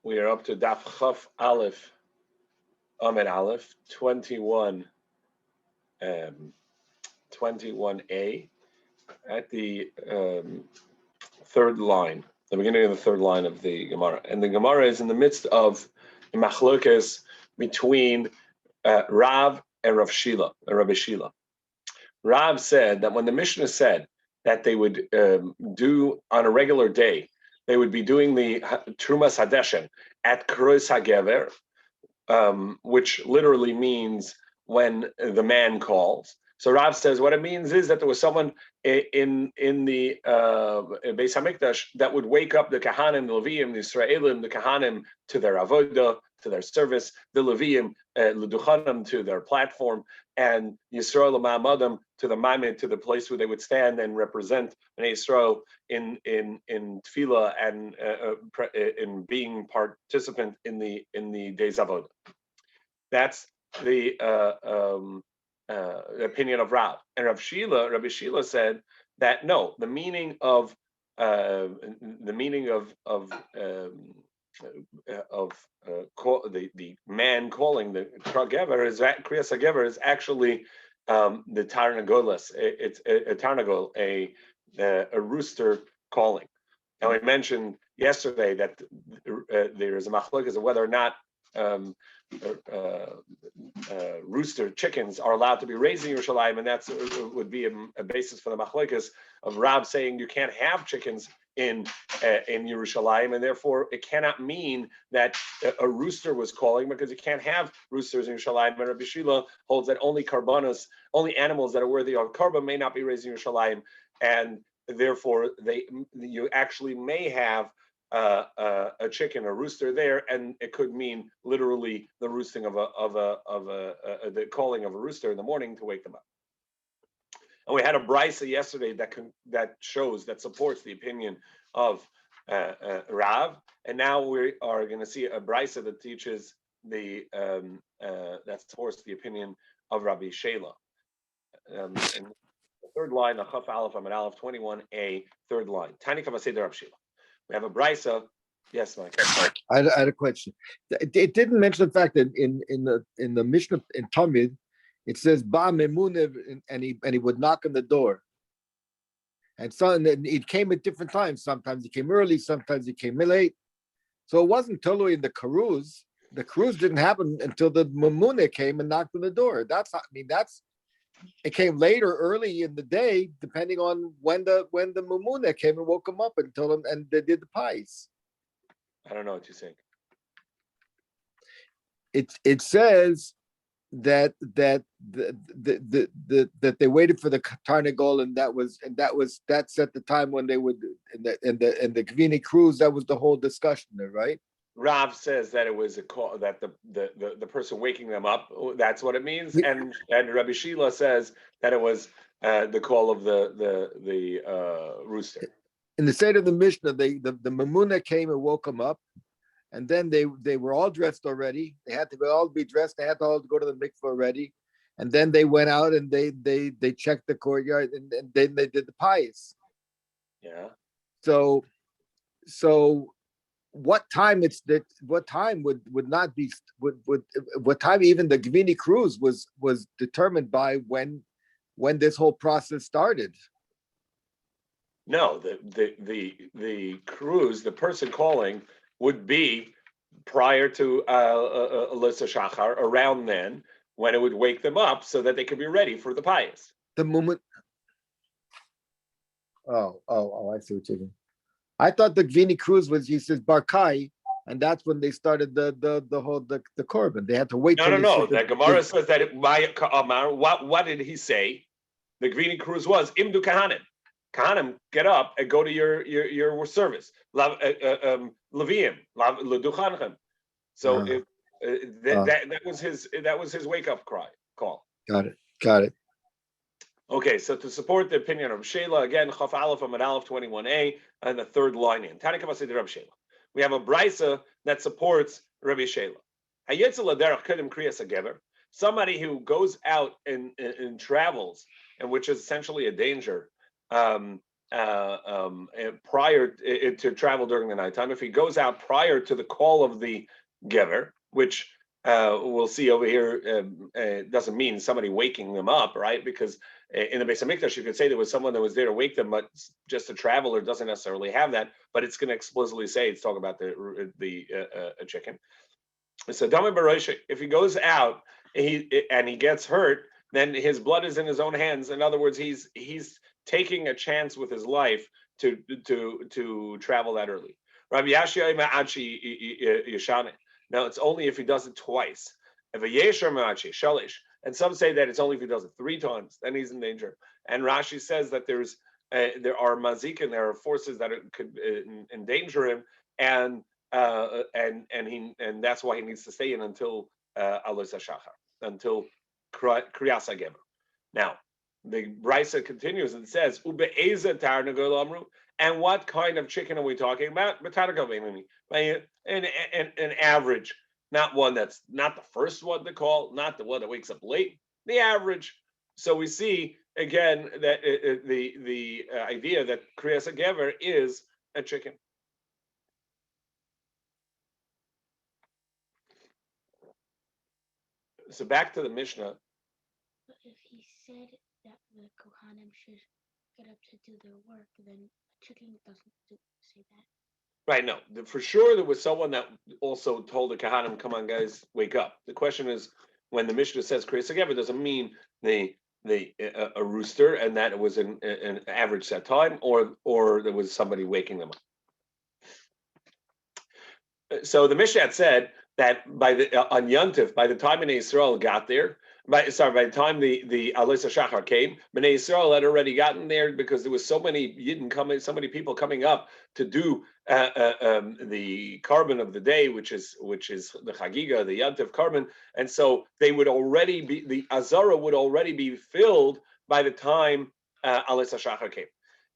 We are up to Daf Chaf Aleph, Amid Aleph, 21A, at the third line, the beginning of the third line of the Gemara. And the Gemara is in the midst of a machlokes between Rav and Rabbi Shila. Rav said that when the Mishnah said that they would do on a regular day, they would be doing the Trumas Hadeshen at Krois HaGever, which literally means when the man calls. So Rav says what it means is that there was someone in the Beis Hamikdash that would wake up the Kahanim, the Leviim, the Israelim, the Kahanim to their avodah, to their service, the Leviim, L'Duchanim to their platform, and Yisrael Ma'amadim to the Maimed, to the place where they would stand and represent Bnei Yisrael in tefillah and in being participant in the days avodah. That's the opinion of Rav. And Rabbi Shila said that no, the meaning of the man calling the Tragever is that Kriyas HaGever is actually the Tarnagolas. It's a Tarnagol, a rooster calling. And we mentioned yesterday that there is a machlokes of whether or not rooster chickens are allowed to be raised in Yerushalayim, and that would be a basis for the machlokes of Rav saying you can't have chickens in Yerushalayim, and therefore it cannot mean that a rooster was calling, because you can't have roosters in Yerushalayim. And Rabbi Shila holds that only animals that are worthy of karban may not be raised in Yerushalayim, and therefore you actually may have a chicken, a rooster there, and it could mean literally the roosting the calling of a rooster in the morning to wake them up. And we had a brisa yesterday that supports the opinion of Rav, and now we are going to see a brisa that teaches that supports the opinion of Rabbi Shela. And the third line, Chaf Aleph Amid Aleph 21a, third line. Tani Kavaseder Rabbi Shela. We have a brisa. Yes, Mike. I had a question. It didn't mention the fact that in the Mishnah in Talmud, it says Ba Memunev, and he would knock on the door. And it came at different times. Sometimes he came early, sometimes he came late. So it wasn't totally in the Karuz. The Karuz didn't happen until the Memune came and knocked on the door. It came late or early in the day, depending on when the Memune came and woke him up and told him, and they did the pies. I don't know what you're saying. It says that they waited for the Tarnagol, and that set the time when they would in the Gvini cruise. That was the whole discussion there, right? Rav says that it was a call, that the person waking them up, that's what it means, and Rabbi Shila says that it was the call of the rooster. In the state of the Mishnah, the Memuna came and woke them up, and then they were all dressed already. They had to all be dressed. They had to all go to the mikveh already, and then they went out and they checked the courtyard, and then they did the pies. Yeah. So. What time what time would not be what time even the Gvini cruise was determined by when this whole process started? No, the cruise, the person calling would be prior to Alyssa Shachar, around then, when it would wake them up so that they could be ready for the pies. The moment. Oh! I see what you mean. I thought the Gvini cruise was, he says Barkai, and that's when they started the korban. They had to wait. No. The Gemara says that what did he say? The Gvini cruise was Imdu Kahanim. Kahanim, get up and go to your service. Leviim, L'Duchanchem. So that was his wake up call. Got it. Okay, so to support the opinion of Shela, again, Chaf Aleph Amid Aleph 21a, and the third line in. Tani Kavaseder Rabbi Shela. We have a brisa that supports Rabbi Shela. Hayetzel Aderech Kedem Kriyas HaGever. Somebody who goes out and travels, and which is essentially a danger, prior to travel during the nighttime. If he goes out prior to the call of the gever, which we'll see over here, doesn't mean somebody waking them up, right? Because in the Beis Hamikdash, you could say there was someone that was there to wake them, but just a traveler doesn't necessarily have that. But it's going to explicitly say it's talking about the chicken. So Dami Barosh, if he goes out and he gets hurt, then his blood is in his own hands. In other words, he's taking a chance with his life to travel that early. Rabbi Yashia Ma'achi Yeshane. Now it's only if he does it twice. If a Yesher Ma'achi Shalish, and some say that it's only if he does it 3 times, then he's in danger. And Rashi says that there are mazikin, there are forces that could endanger him, and that's why he needs to stay in until Alos HaShachar, until Kriyas HaGemer. Now, the Brisa continues and says, "Ube'eza tar negol amru." And what kind of chicken are we talking about? An average, not one that's not the first one to call, not the one that wakes up late, the average. So we see again that the idea that Kriyas HaGever is a chicken. So back to the Mishnah. But if he said that the Kohanim should get up to do their work, then a chicken doesn't say that. Right, no. For sure there was someone that also told the Kohanim, come on guys, wake up. The question is, when the Mishnah says Kriyas HaGever, doesn't mean a rooster and that it was an average set time, or there was somebody waking them up. So the Mishnah had said that on Yontif, by the time Bnei Yisrael got there, by the time the Alos HaShachar came, Bnei Yisrael had already gotten there because there was so many Yidden coming, so many people coming up to do the carbon of the day, which is the Chagiga, the Yontif carbon, and so they would already be, the Azara would already be filled by the time Alos HaShachar came,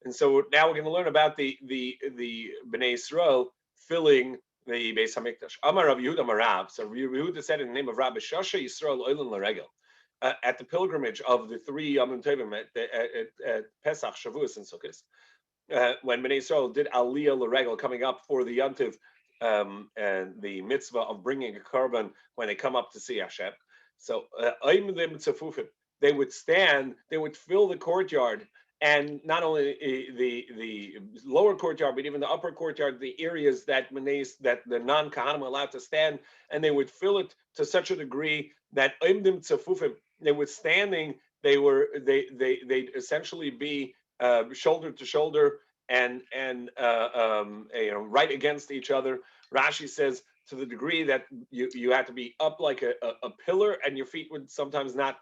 and so now we're going to learn about the Bnei Yisrael filling the Beis Hamikdash. Amar Rav Yehuda Marav. So Rav Yehuda said in the name of Rabbi Shosha Yisrael Oilen Laregel, at the pilgrimage of the 3 Yom Tovim at Pesach, Shavuos, and Sukkot, when Bnei Yisrael did Aliyah Laregel, coming up for the Yontiv and the mitzvah of bringing a korban when they come up to see Hashem. So they would stand, they would fill the courtyard. And not only the lower courtyard, but even the upper courtyard, the areas that the non-Kahanim were allowed to stand, and they would fill it to such a degree that they were standing, they'd essentially be shoulder to shoulder and right against each other. Rashi says to the degree that you had to be up like a pillar, and your feet would sometimes not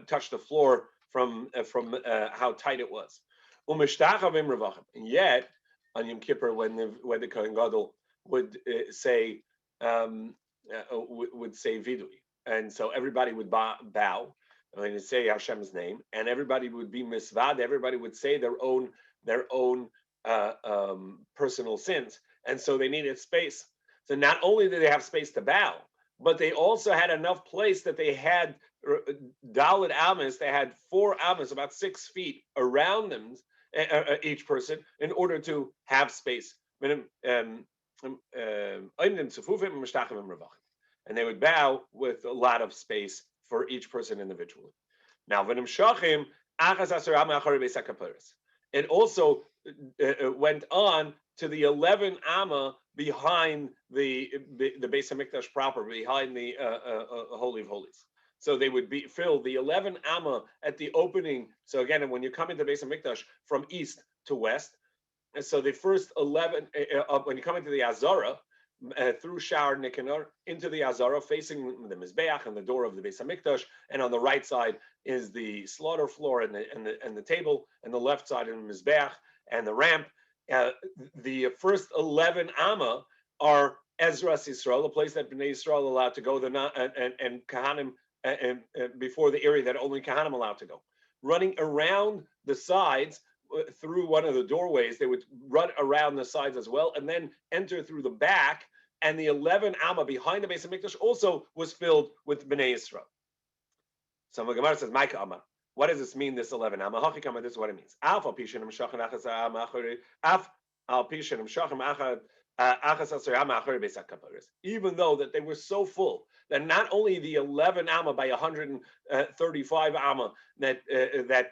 touch the floor from how tight it was. And yet, on Yom Kippur, when the Kohen Gadol would say vidui, and so everybody would bow and say Hashem's name, and everybody would be misvad. Everybody would say their own personal sins, and so they needed space. So not only did they have space to bow, but they also had enough place that they had Dalit Amas, they had 4 Amas, about 6 feet around them, each person, in order to have space. And they would bow with a lot of space for each person individually. Now, it also went on to the 11 Amma behind the Beis Hamikdash proper, behind the Holy of Holies. So they would fill the 11 Amma at the opening. So again, when you come into Beis Hamikdash from east to west, and so the first 11, when you come into the Azara, through Sha'ar Nikanor, into the Azara, facing the Mizbeach and the door of the Beis Hamikdash, and on the right side is the slaughter floor and the table, and the left side is the Mizbeach and the ramp. The first 11 Amma are Ezras Yisrael, the place that Bnei Yisrael are allowed to go, and Kahanim, and before the area that only Kahanim allowed to go. Running around the sides through one of the doorways, they would run around the sides as well, and then enter through the back. And the 11 Amma behind the Beis Hamikdash also was filled with Bnei Yisrael. So the Gemara says, Micah Amma. what does this mean? This 11 amma hachikama. This is what it means. Alpha pishanim shachan achas amma achori. Af al pishanim shachan achad. Even though that they were so full that not only the 11 amma by 135 amma that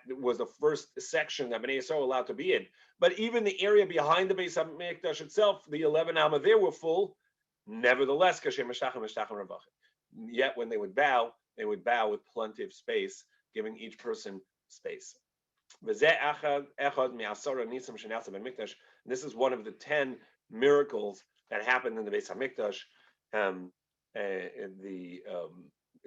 was the first section that Bnei Yisrael were allowed to be in, but even the area behind the Beis HaMikdash itself, the 11 amma there were full. Nevertheless, yet when they would bow with plenty of space, giving each person space. This is one of the 10 miracles that happened in the Beis Hamikdash. The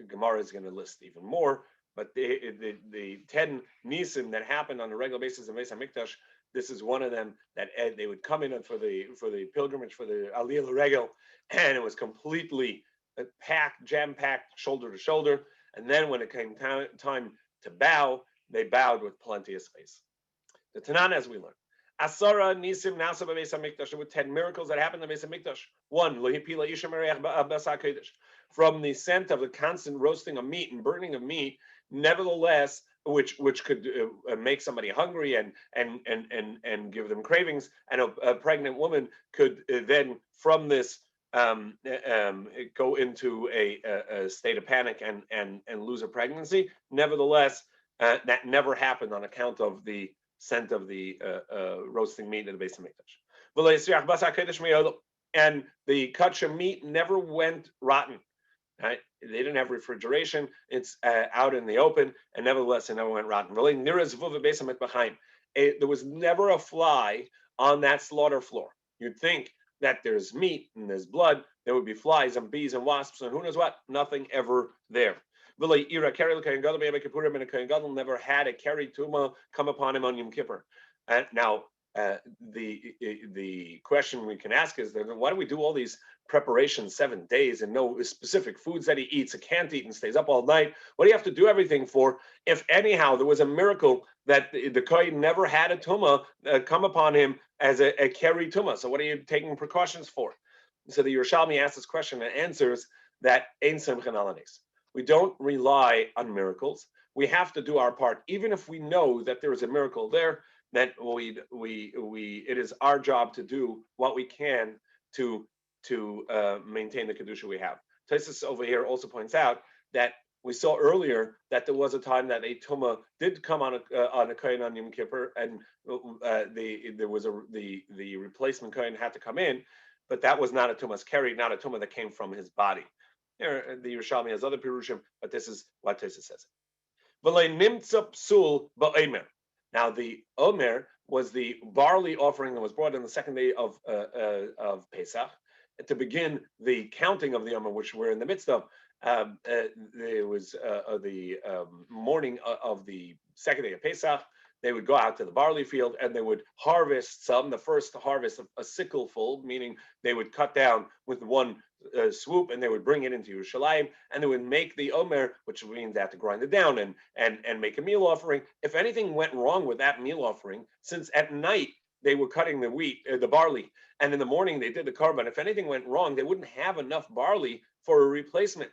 Gemara is going to list even more, but the 10 nisim that happened on a regular basis in Beis Hamikdash, this is one of them that they would come in for the pilgrimage, for the Aliyah L'Regel, and it was completely packed, jam-packed, shoulder to shoulder. And then when it came time to bow, they bowed with plenty of space. The Tanan, as we learned, Asara nisim nasa b'Beis Hamikdash. There were 10 miracles that happened in the Beis Hamikdash. One,lohipila isha mereach b'Basar Kodesh. From the scent of the constant roasting of meat and burning of meat, nevertheless, which could make somebody hungry and give them cravings, and a pregnant woman could then from this go into a state of panic and lose a pregnancy. Nevertheless, that never happened on account of the scent of the roasting meat in the Beis Hamikdash. And the kosher meat never went rotten. Right? They didn't have refrigeration. It's out in the open, and nevertheless, it never went rotten. There was never a fly on that slaughter floor. You'd think that there's meat and there's blood, there would be flies and bees and wasps and who knows what. Nothing ever there. Never had a carry tuma come upon him on Yom Kippur. Now, the question we can ask is, why do we do all these preparations 7 days and no specific foods that he eats, he can't eat and stays up all night? What do you have to do everything for? If anyhow there was a miracle that the kohen never had a tuma come upon him as a carry tuma, so what are you taking precautions for? So the Yerushalmi asks this question and answers that ein simchan alanis. We don't rely on miracles. We have to do our part, even if we know that there is a miracle there. That it is our job to do what we can to maintain the kedusha we have. Tosfos over here also points out that we saw earlier that there was a time that a tuma did come on a kohen on Yom Kippur, and the replacement kohen had to come in, but that was not a tuma's carry, not a tuma that came from his body. There, the Yerushalmi has other pirushim, but this is what Tosfos says. V'lei nimtza psul ba'omer. Now, the Omer was the barley offering that was brought on the second day of Pesach to begin the counting of the Omer, which we're in the midst of. There was the morning of the second day of Pesach. They would go out to the barley field and they would harvest some. The first harvest of a sickle full, meaning they would cut down with one swoop and they would bring it into Yerushalayim and they would make the Omer, which means they have to grind it down and make a meal offering. If anything went wrong with that meal offering, since at night they were cutting the wheat, the barley, and in the morning they did the carbon, if anything went wrong, they wouldn't have enough barley for a replacement.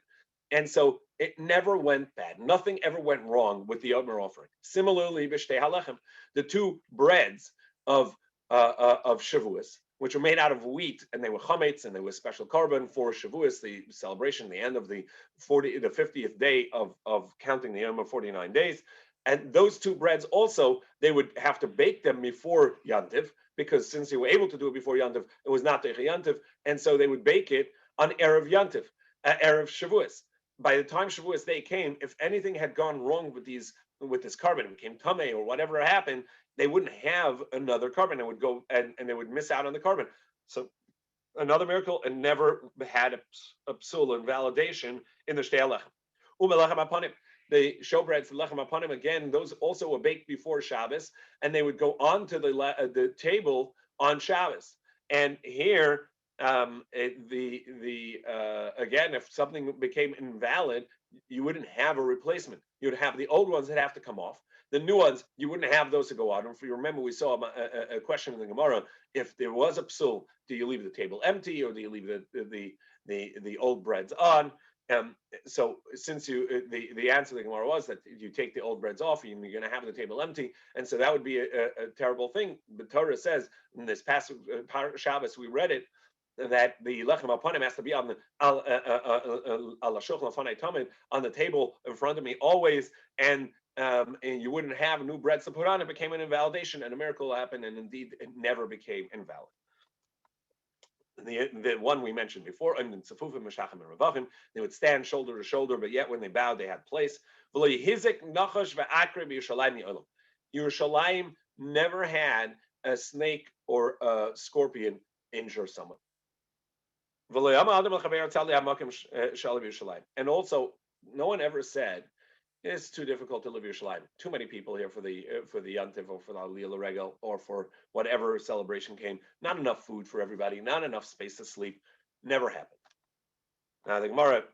And so it never went bad. Nothing ever went wrong with the Omer offering. Similarly, b'shtei halechem, the two breads of Shavuos, which were made out of wheat, and they were chametz, and they were special carbon for Shavuos, the celebration, the end of the 50th day of counting the Yom of 49 days. And those two breads also, they would have to bake them before Yantiv, because since they were able to do it before Yantiv, it was not Teicha Yantiv, and so they would bake it on Erev Yantiv, Erev Shavuos. By the time Shavuos Day came, if anything had gone wrong with this carbon, it became tamei or whatever happened, they wouldn't have another carbon. It would go and they would miss out on the carbon. So another miracle, and never had a psul invalidation in the shtei halechem. U'melechem apanim, the showbreads, the lechem apanim, again, those also were baked before Shabbos, and they would go onto the table on Shabbos. And here, again, if something became invalid, you wouldn't have a replacement. You'd have the old ones that have to come off. The new ones, you wouldn't have those to go on. If you remember, we saw a question in the Gemara: if there was a psul, do you leave the table empty or do you leave the old breads on? So since the answer to the Gemara was that you take the old breads off, you're going to have the table empty, and so that would be a terrible thing. The Torah says in this past Shabbos we read it that the lechem apanim has to be on the on the table in front of me always, and you wouldn't have new breads to put on. It became an invalidation, and a miracle happened, and indeed it never became invalid. The one we mentioned before, and in Tzafufim, Meshachim, and Ravachim, they would stand shoulder to shoulder, but yet when they bowed, they had place. Yerushalayim never had a snake or a scorpion injure someone. And also, no one ever said, it's too difficult to live Yerushalayim. Too many people here for the Yantiv or for the Aliyah Regel or for whatever celebration came. Not enough food for everybody. Not enough space to sleep. Never happened. Now the Gemara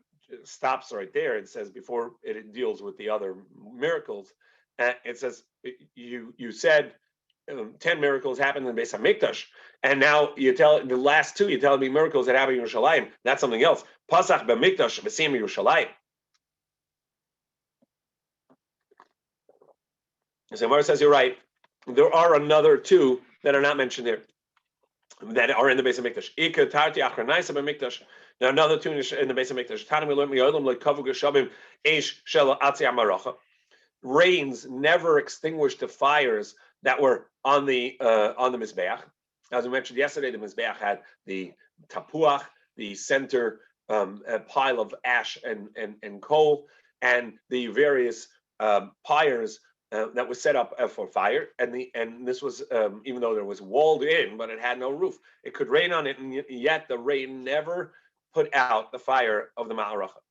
stops right there. It says before it deals with the other miracles. It says you said 10 miracles happened in the Beis Hamikdash, and now you tell the last two. You tell me miracles that happened in Yerushalayim. That's something else. Pasach b'Mikdash v'sim Yerushalayim. So Gemara says you're right. There are another two that are not mentioned here that are in the Beis Hamikdash. Ika tarti achranaisa b'Mikdash. There are another two in the Beis Hamikdash. Tani we learned mi'olam le'kavu geshabim eish shel atzi amaracha. Rains never extinguished the fires that were on the mizbeach. As we mentioned yesterday, the mizbeach had the tapuach, the center pile of ash and coal, and the various pyres that was set up for fire, and this was even though there was walled in, but it had no roof. It could rain on it, and yet the rain never put out the fire of the ma'aracha.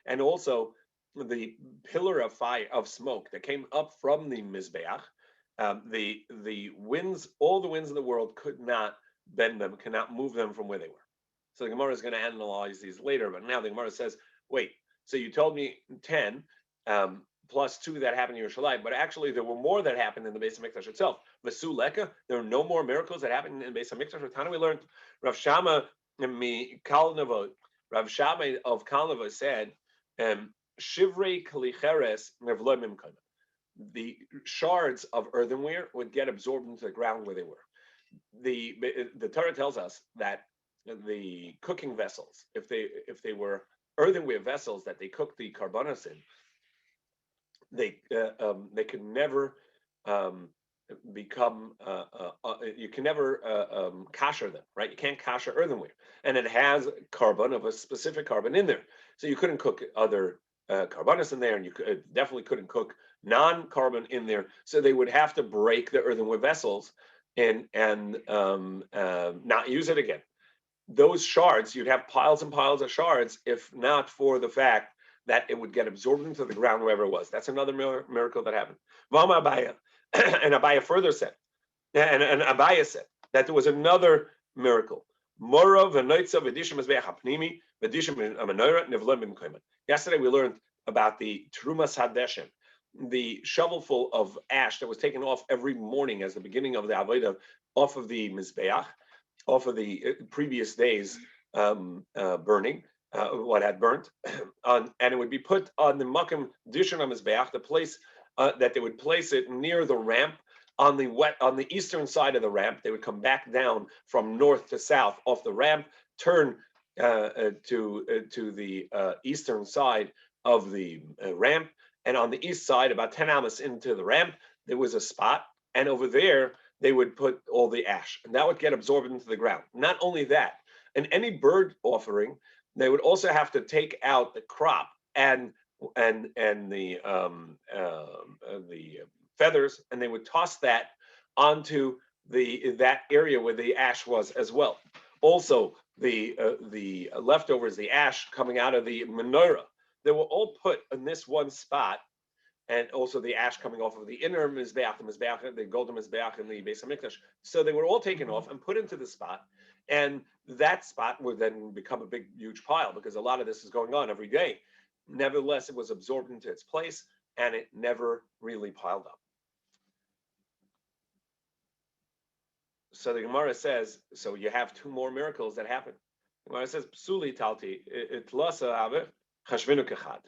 And also the pillar of fire of smoke that came up from the mizbeach, the winds, all the winds in the world could not bend them, cannot move them from where they were. So the Gemara is going to analyze these later, but now the Gemara says, wait, so you told me 10 plus 2 that happened in Yerushalayim, but actually there were more that happened in the Beis Hamikdash itself. V'su leka, there are no more miracles that happened in the Beis Hamikdash. Tana we learned, Rav Shama Rav Shama of Kalnava said, Shivrei kalicheres nevlo mimkana. The shards of earthenware would get absorbed into the ground where they were. The Torah tells us that the cooking vessels, if they were earthenware vessels that they cooked the karbanos in, they could never become you can never kasher them, right? You can't kasher earthenware, and it has carbon of a specific carbon in there, so you couldn't cook other karbanos in there, and you definitely couldn't cook non-carbon in there. So they would have to break the earthenware vessels and not use it again. Those shards, you'd have piles and piles of shards, if not for the fact that it would get absorbed into the ground wherever it was. That's another miracle that happened. Vama Abaya, and Abaya further said, and Abaya said that there was another miracle. Yesterday we learned about the Trumas Hadeshem, the shovelful of ash that was taken off every morning as the beginning of the Avodah off of the Mizbeach, off of the previous day's burning, what had burnt, and it would be put on the Makam Dishon Mizbeach, the place that they would place it near the ramp on the eastern side of the ramp. They would come back down from north to south off the ramp, turn to the eastern side of the ramp, and on the east side, about 10 amas into the ramp, there was a spot, and over there they would put all the ash, and that would get absorbed into the ground. Not only that, in any bird offering, they would also have to take out the crop and the feathers, and they would toss that onto that area where the ash was as well. Also, the leftovers, the ash coming out of the menorah, they were all put in this one spot, and also the ash coming off of the inner mizbeach, the golden mizbeach, and the Beis Hamikdash. So they were all taken off and put into the spot, and that spot would then become a big, huge pile because a lot of this is going on every day. Nevertheless, it was absorbed into its place, and it never really piled up. so the Gemara says, so you have two more miracles that happen. The Gemara says, Psuli talti, itlasa ave, chashvinu kechad.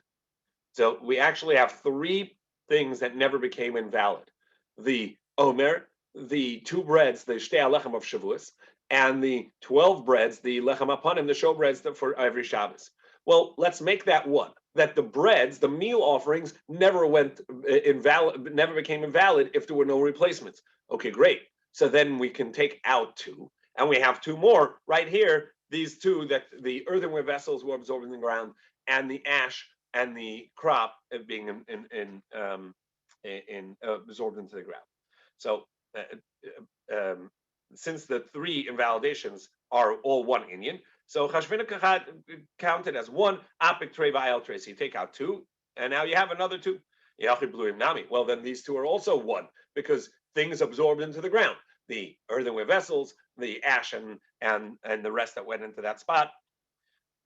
So we actually have three things that never became invalid. The Omer, the two breads, the Shtei Alechem of Shavuos, and the 12 breads, the Lechem Apanim, the showbreads for every Shabbos. Well, let's make that one. That the breads, the meal offerings, never went invalid, never became invalid if there were no replacements. Okay, great. So then we can take out two, and we have two more right here. These two, that the earthenware vessels were absorbed in the ground, and the ash and the crop being absorbed into the ground. So since the three invalidations are all one Inyan, so Chashvina Kachad counted as one, Apik Trei Va'el Trei. So you take out two, and now you have another two. Yachid Bluim Nami. Well, then these two are also one, because things absorbed into the ground. The earthenware vessels, the ash and the rest that went into that spot.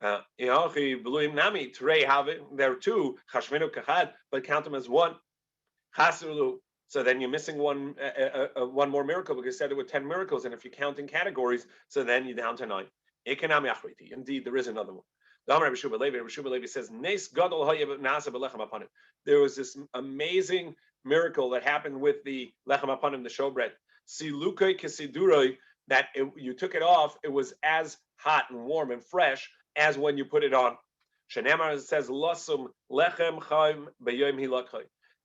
Bluim Nami, Trei have it. There are two, Chashvinu Kachad, but count them as one. Chasulu. So then you're missing one more miracle, because you said there were 10 miracles, and if you count in categories, so then you're down to 9. Indeed, there is another one. Rabbi Tzvi says, there was this amazing miracle that happened with the lechem apanim, the showbread. That you took it off, it was as hot and warm and fresh as when you put it on. Shenamar says,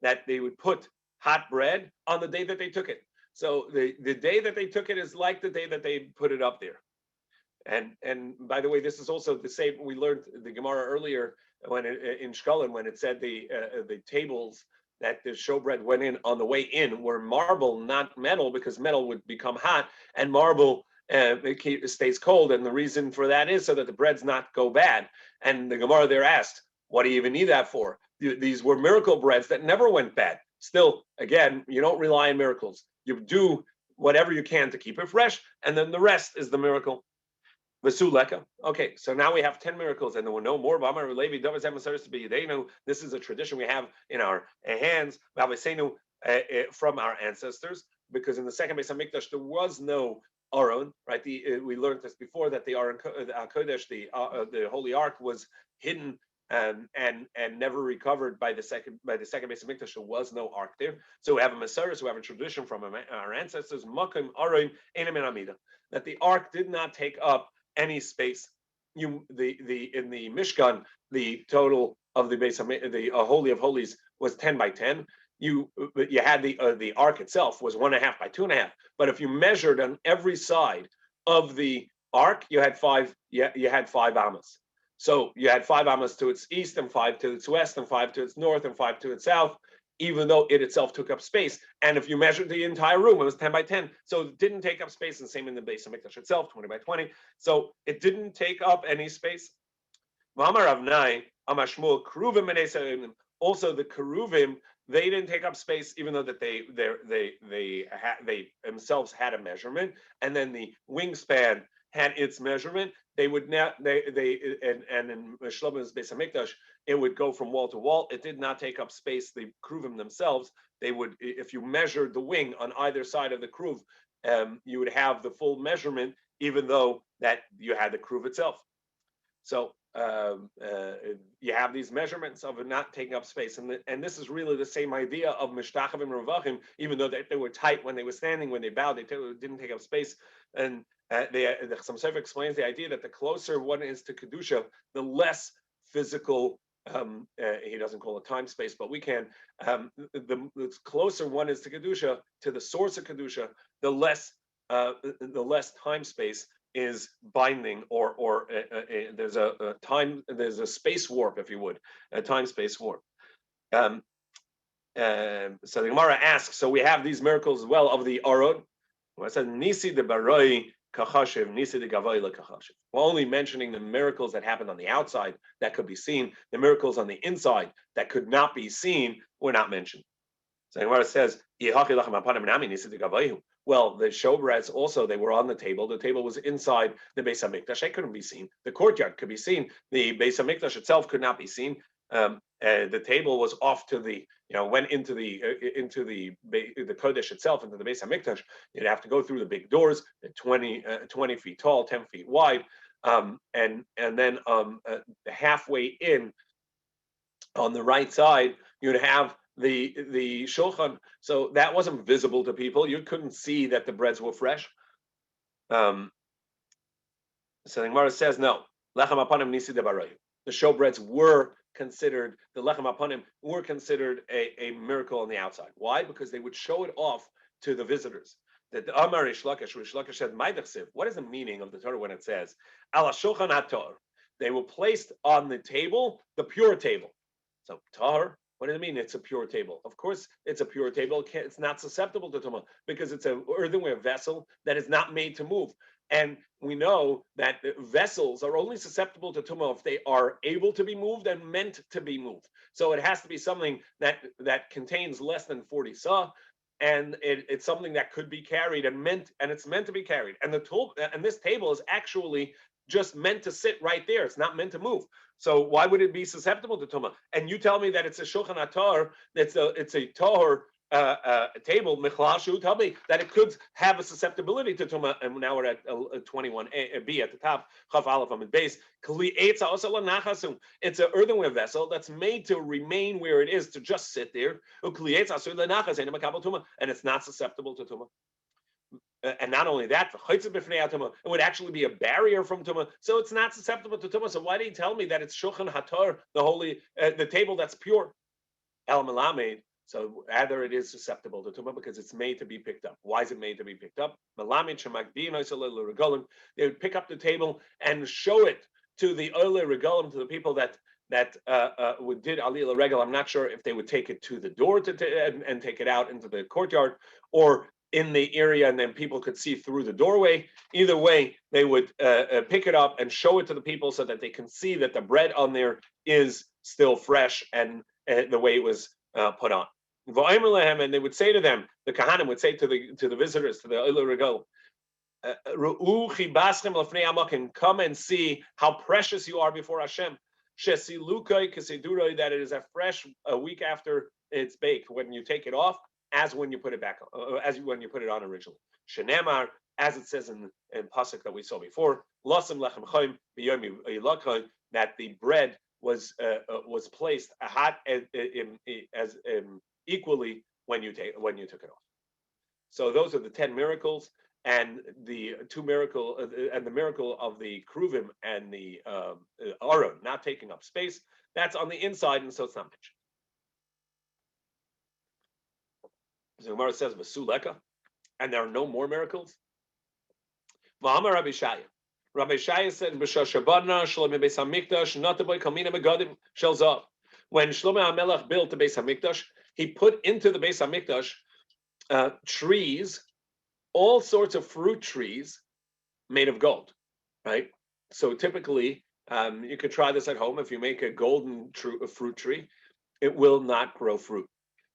that they would put hot bread on the day that they took it. So the day that they took it is like the day that they put it up there. And by the way, this is also the same. We learned the Gemara earlier when in Shkolin, when it said the tables that the showbread went in on the way in were marble, not metal, because metal would become hot, and marble it stays cold. And the reason for that is so that the breads not go bad. And the Gemara there asked, what do you even need that for? These were miracle breads that never went bad. Still, again, you don't rely on miracles. You do whatever you can to keep it fresh, and then the rest is the miracle. Okay, so now we have 10 miracles, and there were no more. This is a tradition we have in our hands from our ancestors, because in the second Beis Hamikdash there was no Aron, right? We learned this before, that the Aron Kodesh, the Holy Ark, was hidden and never recovered by the second Beis Hamikdash. There was no ark there. So we have a Masoros, we have a tradition from our ancestors, Makim Aron Einam Amida, that the ark did not take up any space. In the Mishkan, the total of the Beis the Holy of Holies was 10 by 10. You had the ark itself was 1.5 by 2.5. But if you measured on every side of the ark, you had five amas. So you had 5 amas to its east, and 5 to its west, and 5 to its north, and 5 to its south, even though it itself took up space. And if you measured the entire room, it was 10 by 10. So it didn't take up space, and same in the Beis Hamikdash itself, 20 by 20. So it didn't take up any space. Also, the Keruvim, they didn't take up space, even though that they themselves had a measurement, and then the wingspan had its measurement. They would not and in Shlomo's Beis Hamikdash, it would go from wall to wall. It did not take up space. The Keruvim themselves, they would, if you measured the wing on either side of the Keruv, you would have the full measurement, even though that you had the Keruv itself. So you have these measurements of it not taking up space, and this is really the same idea of Mishtachavim and Ravachim, even though they were tight when they were standing, when they bowed, they didn't take up space. And the Chassam Sofer explains the idea that the closer one is to Kedusha, the less physical, he doesn't call it time space, but we can, the closer one is to Kedusha, to the source of Kedusha, the less time space is binding, or there's a space warp, if you would, a time space warp. So the Gemara asks, so we have these miracles as well of the Aron. I said Nisi de Baroi Kachashiv, Nisi de Gavoi le Kachashiv. We're only mentioning the miracles that happened on the outside that could be seen. The miracles on the inside that could not be seen were not mentioned. So the Gemara says, well, the showbreads also, they were on the table. The table was inside the Beis Hamikdash. It couldn't be seen. The courtyard could be seen. The Beis Hamikdash itself could not be seen. The table was off to the went into the Kodesh itself, into the Beis Hamikdash, you'd have to go through the big doors, 20 feet tall, 10 feet wide, and then halfway in on the right side, you'd have the shulchan. So that wasn't visible to people. You couldn't see that the breads were fresh. So the Gemara says no. Lechem apanim nisi debaroyu. The showbreads were considered, the lechem apanim were considered a miracle on the outside. Why? Because they would show it off to the visitors. That the Amar Rish Lakish said, "Maidachsiv." What is the meaning of the Torah when it says ala shulchan hator? They were placed on the table, the pure table. So tahor, what does it mean? It's a pure table. Of course, it's a pure table. It's not susceptible to tumah because it's an earthenware vessel that is not made to move. And we know that vessels are only susceptible to tumah if they are able to be moved and meant to be moved. So it has to be something that contains less than 40 sah, and it's something that could be carried and it's meant to be carried. And this table is actually just meant to sit right there. It's not meant to move. So why would it be susceptible to tumah? And you tell me that it's a shulchan atar, it's a tahor table, Michlashu, tell me that it could have a susceptibility to tumah. And now we're at 21b at the top. Chaf Aleph Amid Base. It's an earthenware vessel that's made to remain where it is, to just sit there. And it's not susceptible to tumah. And not only that, it would actually be a barrier from tumah, so it's not susceptible to tumah. So why do you tell me that it's shulchan hatar, the holy, the table that's pure? El melamed. So either it is susceptible to tumah because it's made to be picked up. Why is it made to be picked up? Melamed shemakdin. They would pick up the table and show it to the oile regalim, to the people that would did aliyah regal. I'm not sure if they would take it to the door and take it out into the courtyard, or in the area, and then people could see through the doorway. Either way, they would pick it up and show it to the people so that they can see that the bread on there is still fresh and the way it was put on. And they would say to them, the Kahanim would say to the visitors, to the Oile Regal, come and see how precious you are before Hashem. That it is fresh a week after it's baked, when you take it off, as when you put it back, as when you put it on originally. Shenemar, as it says in pasuk that we saw before, Lasim lechem chaim b'yomi, that the bread was placed hot as equally when you took it off. So those are the 10 miracles, and the miracle of the kruvim and the aron not taking up space. That's on the inside, and so it's not mentioned. So Gemara says Vasuleka, and there are no more miracles. V'amar Rabbi Shaya. Rabbi Shaya said, "B'shashabadna Shlomo Beis Hamikdash nataboy kamina megadim shel zav." When Shlomo HaMelech built the Beis Hamikdash, he put into the Beis Hamikdash trees, all sorts of fruit trees made of gold. Right. So typically, you could try this at home. If you make a golden fruit tree, it will not grow fruit.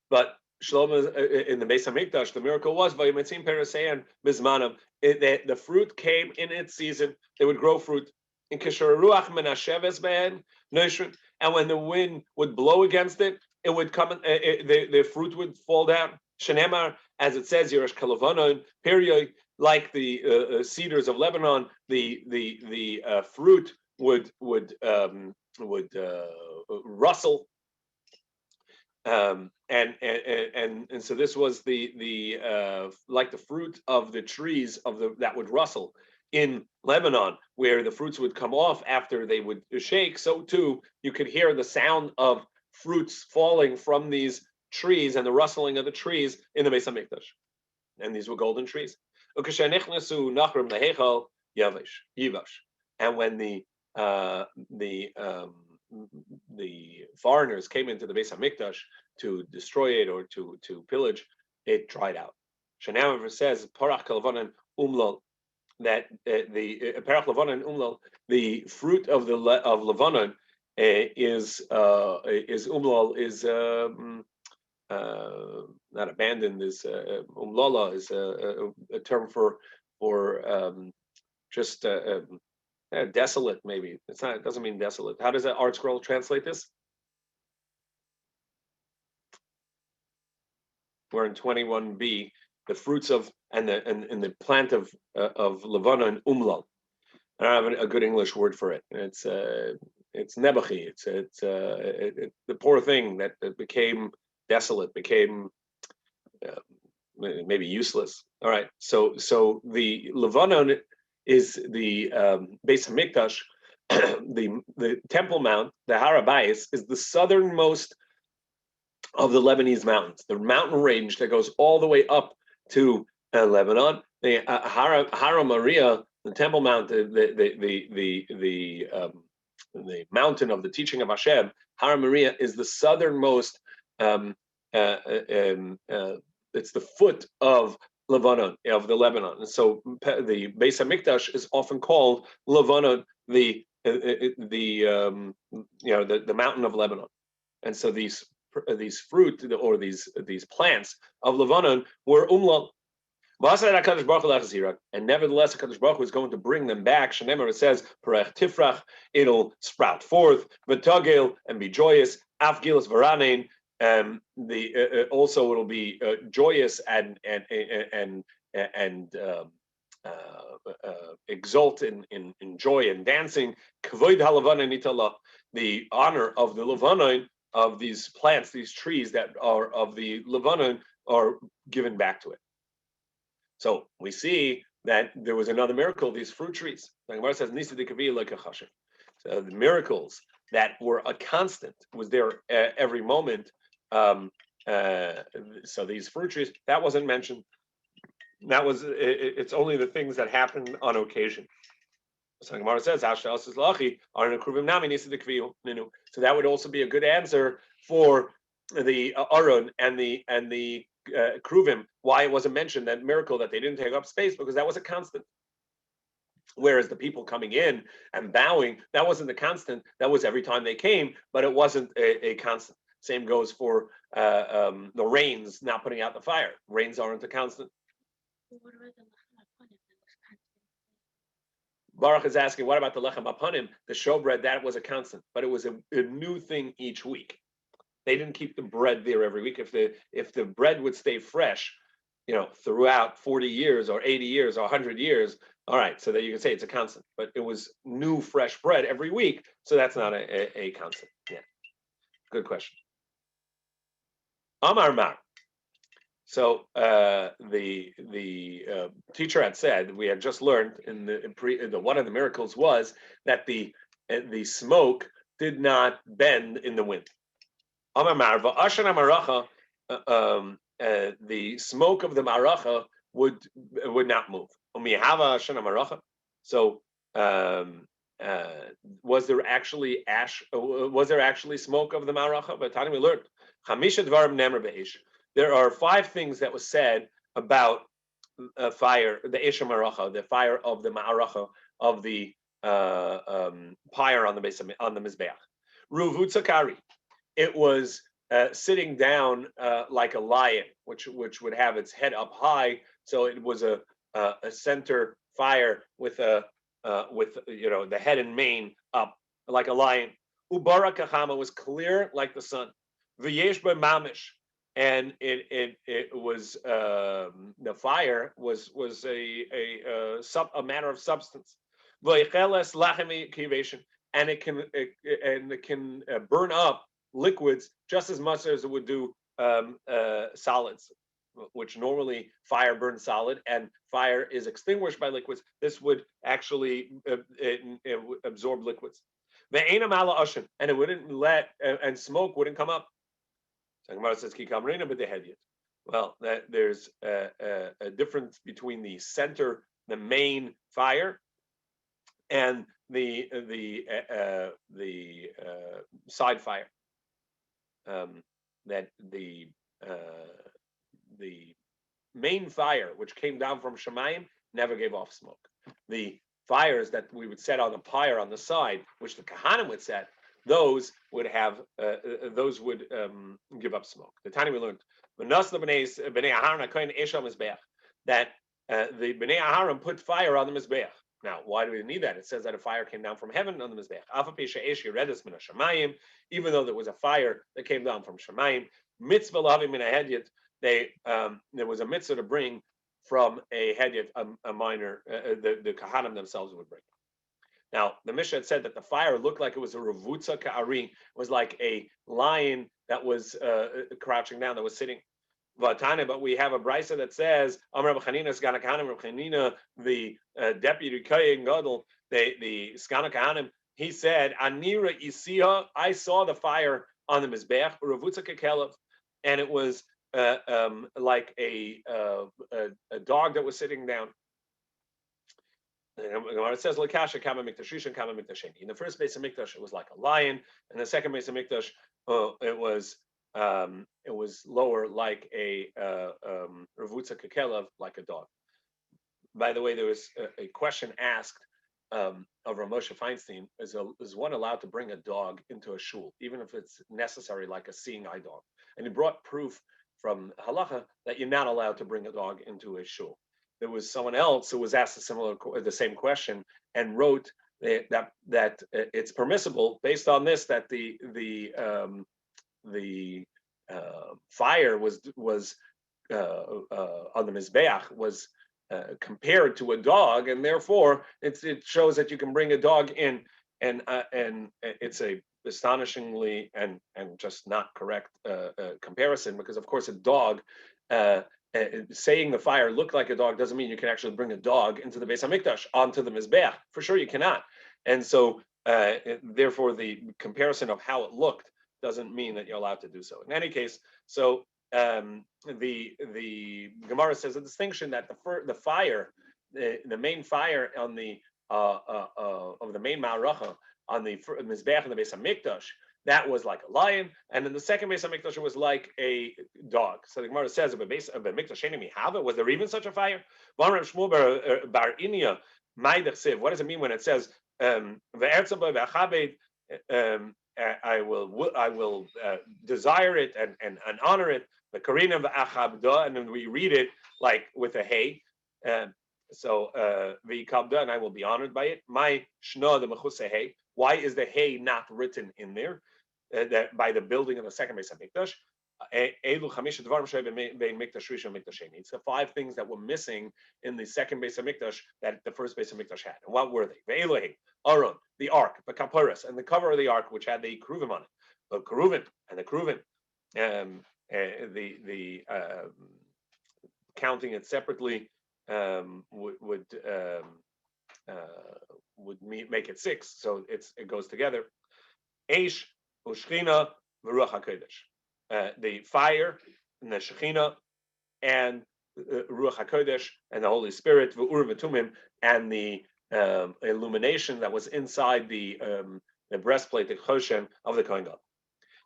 But Shlomo in the Beis Hamikdash, the miracle was vayimetzim perasein bizmanam. The fruit came in its season. They would grow fruit. In kisher ruach menasheves ben noishrin, and when the wind would blow against it, it would come. The fruit would fall down. Shenemar, as it says, Yerush Kalavanon period, like the cedars of Lebanon, the fruit would rustle. And so this was the like the fruit of the trees that would rustle in Lebanon, where the fruits would come off after they would shake. So too, you could hear the sound of fruits falling from these trees and the rustling of the trees in the Beis Hamikdash. And these were golden trees. And when the foreigners came into the Beis Hamikdash to destroy it or to pillage, it dried out. Shanam says Parach Kalavanan Umlal, that the Parach Lavanan Umlal, the fruit of Lebanon is Umlal, is not abandoned. Is Umlala is a term for just desolate, maybe. It's not. It doesn't mean desolate. How does that art scroll translate this? we're in 21b, the fruits of and the plant of Levana umlal. I don't have a good English word for it. It's nebachi. It's the poor thing that became desolate, became maybe useless. All right. So the Lebanon is the Beis Hamikdash, the Temple Mount, the Har HaBayis, is the southernmost of the Lebanese mountains, the mountain range that goes all the way up to Lebanon. The Har Maria, the Temple Mount, the mountain of the teaching of Hashem, Har Maria is the southernmost. It's the foot of Lebanon, of the Lebanon. And so the Beis Hamikdash is often called Lebanon, the mountain of Lebanon. And so these fruit or these plants of Lebanon were umlal. And nevertheless, HaKadosh Baruch Hu is going to bring them back. Shenemar, it says, Parech Tifrach, it'll sprout forth, V'tagel, and be joyous, Afgilas Varanein, also it'll be joyous and exult in joy and dancing. Kvoid haLevanon nitala, the honor of the Levanon, of these plants, these trees that are of the Levanon, are given back to it. So we see that there was another miracle, these fruit trees. The Gemara says, Nisa de Kavi like a chashiv. So the miracles that were a constant was there every moment. So these fruit trees, that wasn't mentioned. That was it's only the things that happen on occasion. So the Gemara says, so that would also be a good answer for the Aron and the Kruvim, why it wasn't mentioned, that miracle that they didn't take up space, because that was a constant. Whereas the people coming in and bowing, that wasn't the constant. That was every time they came, but it wasn't a constant. Same goes for the rains not putting out the fire. Rains aren't a constant. Baruch is asking, what about the lechem apanim, the showbread? That was a constant, but it was a new thing each week. They didn't keep the bread there every week. If the bread would stay fresh, throughout 40 years or 80 years or 100 years, all right, so that you can say it's a constant. But it was new fresh bread every week, so that's not a constant. Yeah, good question. Amar Mar. So the teacher had said, we had just learned in the one of the miracles was that the smoke did not bend in the wind. Amar Mar va'ashan amaracha, the smoke of the maracha would not move. Umihava ashan amaracha. So was there actually ash? Was there actually smoke of the maracha? But we learned chamisha dvarim nemer be'esh. There are 5 things that was said about fire, the Esha Maracha, the fire of the Ma'aracha, of the pyre on the Mizbeach. Ruvut Sakari, it was sitting down like a lion, which would have its head up high. So it was a center fire with the head and mane up like a lion. Ubara Kahama was clear like the sun. V'yesh Mamish. And it was the fire was a matter of substance, and it can burn up liquids just as much as it would do solids, which normally fire burns solid and fire is extinguished by liquids. This would actually absorb liquids, and it wouldn't and smoke wouldn't come up. So Gemara says, but they had it. Well, there's a difference between the center, the main fire, and the side fire. That the main fire, which came down from Shemayim, never gave off smoke. The fires that we would set on the pyre on the side, which the Kahanim would set, those would give up smoke. The Tani we learned that the Bnei Aharon put fire on the Mizbeach. Now, why do we need that? It says that a fire came down from heaven on the Mizbeach. Even though there was a fire that came down from Shemayim, mitzvah lavim min hahedyet, there was a mitzvah to bring from a hedyot, a minor, the Kahanim themselves would bring. Now, the Mishnah had said that the fire looked like it was a revutza ka'ari, was like a lion that was crouching down, that was sitting. But we have a brisa that says, Amar Rabbi Chanina, Sgana Kahanim, Rabbi Chanina, the deputy Kohen Gadol, the Sgana Kahanim, he said, Anira Isiha, I saw the fire on the Mizbeach, Ravutza Kekelev, and it was like a dog that was sitting down. It says Lakasha Kama Mikdash and Kama Mikdasheni. In the first base of Mikdash, it was like a lion, and the second base of Mikdash, it was lower, like a Ravutza Kekelev, like a dog. By the way, there was a question asked of Ramosha Feinstein: is one allowed to bring a dog into a shul, even if it's necessary, like a seeing eye dog? And he brought proof from halacha that you're not allowed to bring a dog into a shul. There was someone else who was asked the same question and wrote that it's permissible based on this, that the fire was on the mizbeach was compared to a dog, and therefore it shows that you can bring a dog in, and it's a astonishingly and just not correct comparison, because of course a dog. Saying the fire looked like a dog doesn't mean you can actually bring a dog into the Beis Hamikdash, onto the Mizbeach. For sure you cannot. And so, therefore, the comparison of how it looked doesn't mean that you're allowed to do so. In any case, so the Gemara says a distinction that the fire, the main fire on the of the main Ma'aracha on the Mizbeach and the Beis Hamikdash, that was like a lion, and then the second Beis Hamikdash was like a dog. So the Gemara says, was there even such a fire? What does it mean when it says, I will desire it and honor it, and then we read it like with a hey. So and I will be honored by it. My shna the mechuse hey. Why is the hay not written in there? That by the building of the second Beis Hamikdash, it's the 5 things that were missing in the second Beis Hamikdash that the first Beis Hamikdash had. And what were they? Aaron, the ark, the kaparas, and the cover of the ark, which had the keruvim on it. The keruvim and the keruvim, the counting it separately would make it 6, so it goes together. Eish, Ushchina, V'ruach HaKodesh. The fire and the Shechina and Ruach HaKodesh and the Holy Spirit, V'urim V'tumim, and the illumination that was inside the breastplate, the Choshen of the Kohen Gadol.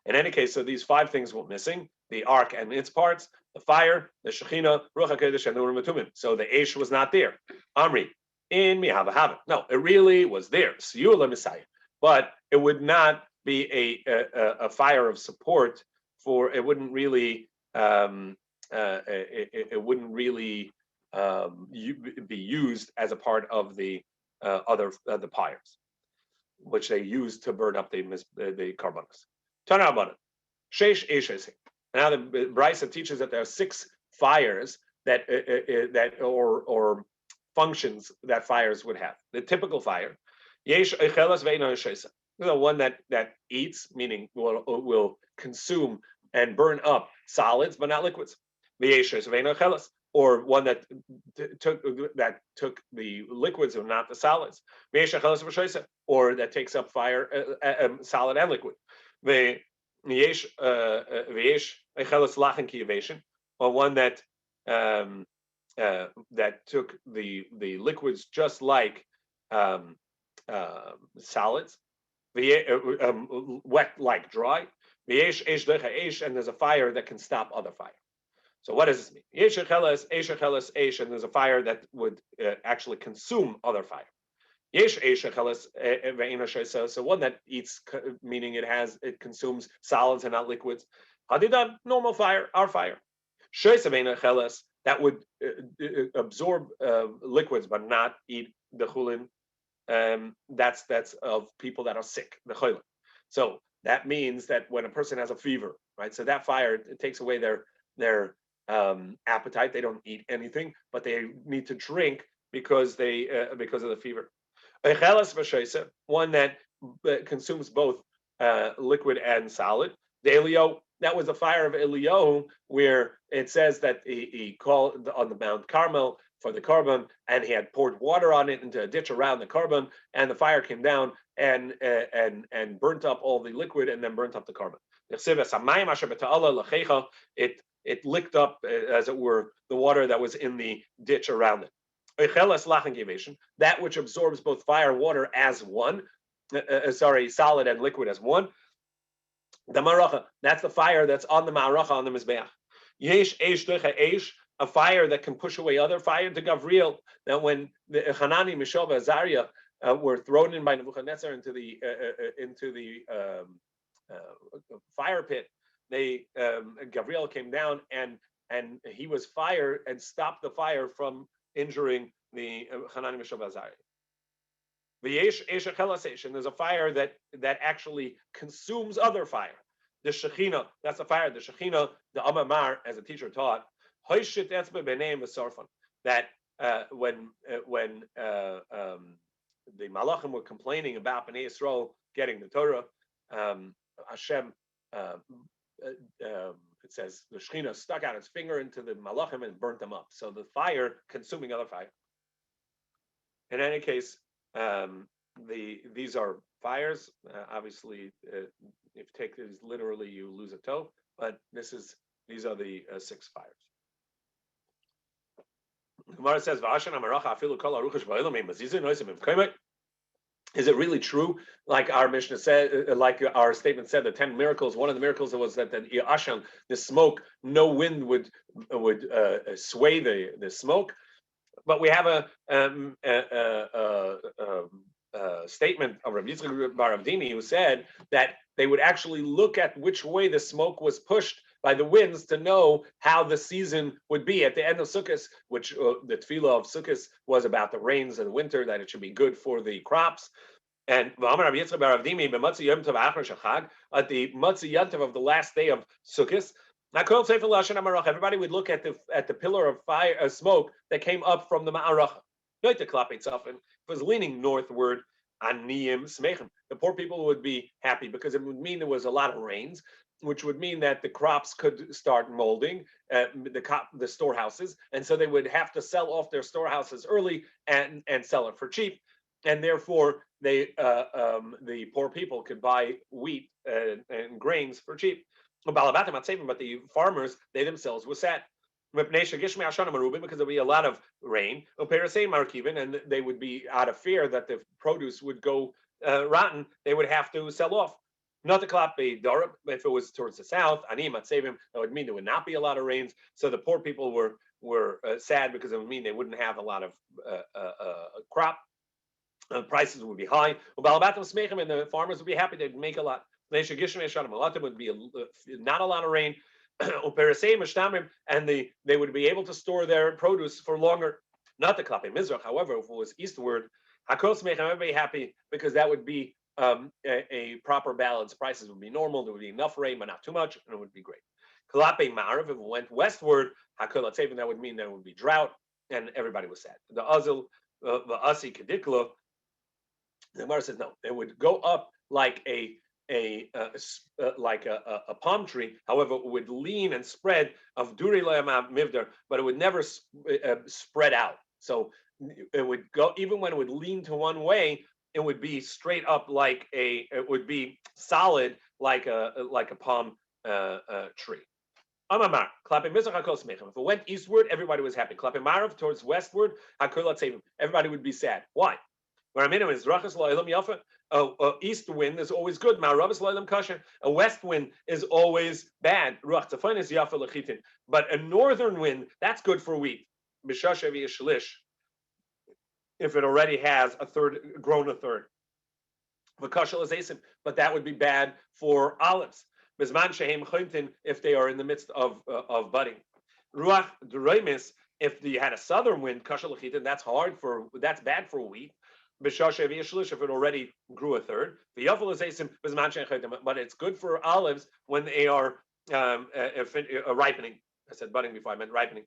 In any case, so these 5 things were missing: the ark and its parts, the fire, the Shechina, Ruach HaKodesh, and the Urim V'tumim. So the Eish was not there. Amri. In Mihava. No, it really was there. Siyula Messiah. But it would not be a fire of support for, it wouldn't really be used as a part of the the pyres, which they used to burn up the karbanos. Tana about it. Sheish Eshes. Now the Brisa teaches that there are 6 fires that functions that fires would have. The typical fire, the one that eats, meaning will consume and burn up solids but not liquids. Or one that took the liquids and not the solids. Or that takes up fire, solid and liquid. Or one that that took the liquids just like solids, wet like dry, and there's a fire that can stop other fire. So what does this mean? And there's a fire that would actually consume other fire. So one that eats, meaning it consumes solids and not liquids. Hadidan, normal fire, our fire. That would absorb liquids but not eat the chulin. That's of people that are sick, the cholim. So that means that when a person has a fever, right? So that fire, it takes away their appetite. They don't eat anything, but they need to drink because of the fever. One that consumes both liquid and solid. The Elio, that was the fire of Elio, where it says that he called on the Mount Carmel for the carbon, and he had poured water on it into a ditch around the carbon, and the fire came down and burnt up all the liquid and then burnt up the carbon. It licked up, as it were, the water that was in the ditch around it. That which absorbs both fire and water as one, solid and liquid as one. The maracha, that's the fire that's on the maracha on the mizbeach. Yesh eish ducha eish, a fire that can push away other fire. To Gavriel, that when the Hanani, Mishael, and Azariah were thrown in by Nebuchadnezzar into the fire pit, Gavriel came down and he was fired and stopped the fire from injuring the Hanani, Mishael, and Azariah. There's a fire that actually consumes other fire. The Shekhinah, that's a fire. The Shekhinah, the Amamar, as a teacher taught, that when the Malachim were complaining about Bnei Yisrael getting the Torah, Hashem, it says the Shekhinah stuck out its finger into the Malachim and burnt them up. So the fire consuming other fire. In any case, these are fires. Obviously, if you take these literally, you lose a toe. But these are the 6 fires. Gemara says, is it really true, like our Mishnah said, like our statement said, the 10 miracles? One of the miracles was that the Ashan, the smoke, no wind would sway the smoke. But we have a statement of Rabbi Tzvi Fischer who said that they would actually look at which way the smoke was pushed by the winds to know how the season would be at the end of Sukkot, which the tefillah of Sukkot was about the rains of the winter, that it should be good for the crops. And at the Matzah Yantav of the last day of Sukkot, everybody would look at the pillar of fire, smoke that came up from the Ma'aracha. If it was leaning northward, the poor people would be happy because it would mean there was a lot of rains, which would mean that the crops could start molding, the storehouses, and so they would have to sell off their storehouses early and sell it for cheap, and therefore the poor people could buy wheat and grains for cheap. But the farmers, they themselves were sad because there'll be a lot of rain, and they would be out of fear that the produce would go rotten. They would have to sell off. Not the klape dorab. If it was towards the south, that would mean there would not be a lot of rains. So the poor people were sad because it would mean they wouldn't have a lot of crop. Prices would be high. And the farmers would be happy. They'd make a lot. Would be not a lot of rain, and they would be able to store their produce for longer. Not the klape mizrach. However, if it was eastward, everybody happy because that would be a proper balance. Prices would be normal. There would be enough rain, but not too much, and it would be great. Klape ma'arav, if it went westward, that would mean there would be drought, and everybody was sad. The azil, the asi kedikla. The Gemara says no. It would go up like a palm tree. However, it would lean and spread of duri le'amav mivder, but it would never spread out. So it would go, even when it would lean to one way, it would be straight up it would be solid like a palm tree. Amamar, klape mizrach hakol smechem. If it went eastward, everybody was happy. Klape marav, towards westward, hakol atzevim. Everybody would be sad. Why? Where I mean is rachas lo'ilam yafa. East wind is always good. Ma'arav lo'ilam kasher. A west wind is always bad. Ruach tzafon is yafa lechitin. But a northern wind, that's good for wheat. B'shashav yishlish. If it already has grown a third. V'kashal is asim. But that would be bad for olives. Bizman shehem chointin, if they are in the midst of budding. Ruach d'reimis, if you had a southern wind, kashal lechitin, that's bad for wheat. If it already grew a third, but it's good for olives when they are ripening. I said budding before I meant ripening.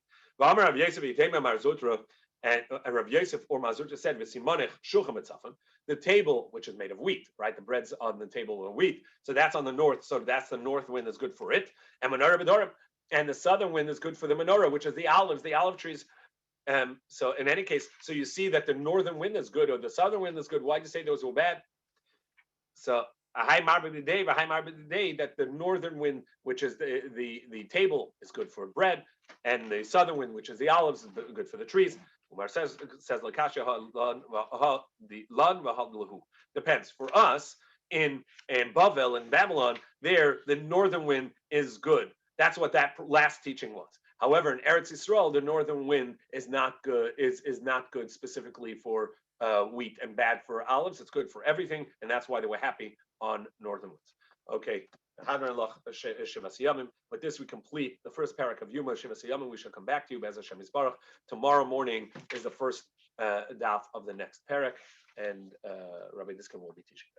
And Rabbi Yosef or Mazutra said, the table, which is made of wheat, right? The bread's on the table of wheat. So that's on the north. So that's the north wind is good for it. And menorah b'dorim. And the southern wind is good for the menorah, which is the olive trees. So in any case, so you see that the northern wind is good or the southern wind is good. Why do you say those were bad? So a high marba day, that the northern wind, which is the table, is good for bread, and the southern wind, which is the olives, is good for the trees. Umar says Lakasha the lan v'hadlahu. Depends. For us in Bavel in Babylon, there the northern wind is good. That's what that last teaching was. However, in Eretz Yisrael, the northern wind is not good. Is not good specifically for wheat and bad for olives. It's good for everything, and that's why they were happy on northern winds. Okay. With this, we complete the first parak of Yoma Shivas Yamim. We shall come back to you, Be'ez Hashem Yisbarach. Tomorrow morning is the first daf of the next parak, and Rabbi Diskin will be teaching.